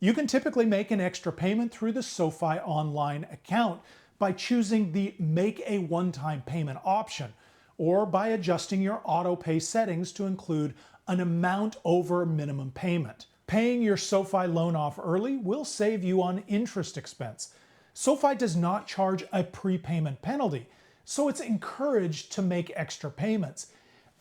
You can typically make an extra payment through the SoFi online account by choosing the Make a One-Time Payment option, or by adjusting your AutoPay settings to include an amount over minimum payment. Paying your SoFi loan off early will save you on interest expense. SoFi does not charge a prepayment penalty, so it's encouraged to make extra payments.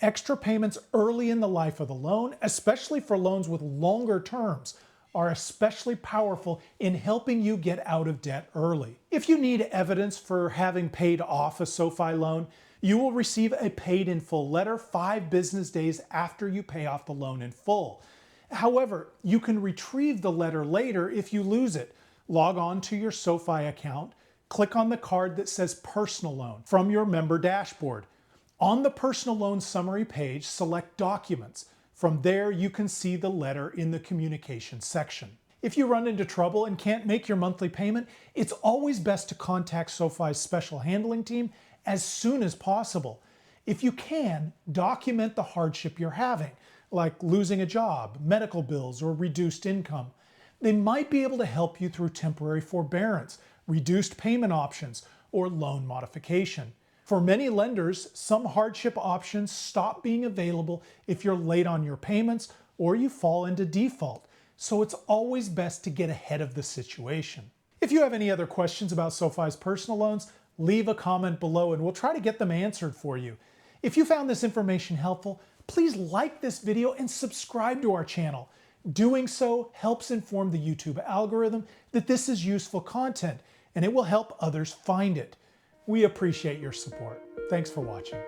Extra payments early in the life of the loan, especially for loans with longer terms, are especially powerful in helping you get out of debt early. If you need evidence for having paid off a SoFi loan, you will receive a paid in full letter 5 business days after you pay off the loan in full. However, you can retrieve the letter later if you lose it. Log on to your SoFi account, click on the card that says Personal Loan from your member dashboard. On the Personal Loan Summary page, select Documents. From there, you can see the letter in the Communication section. If you run into trouble and can't make your monthly payment, it's always best to contact SoFi's special handling team as soon as possible. If you can, document the hardship you're having, like losing a job, medical bills, or reduced income. They might be able to help you through temporary forbearance, reduced payment options, or loan modification. For many lenders, some hardship options stop being available if you're late on your payments or you fall into default, so it's always best to get ahead of the situation. If you have any other questions about SoFi's personal loans, leave a comment below and we'll try to get them answered for you. If you found this information helpful, please like this video and subscribe to our channel. Doing so helps inform the YouTube algorithm that this is useful content, and it will help others find it. We appreciate your support. Thanks for watching.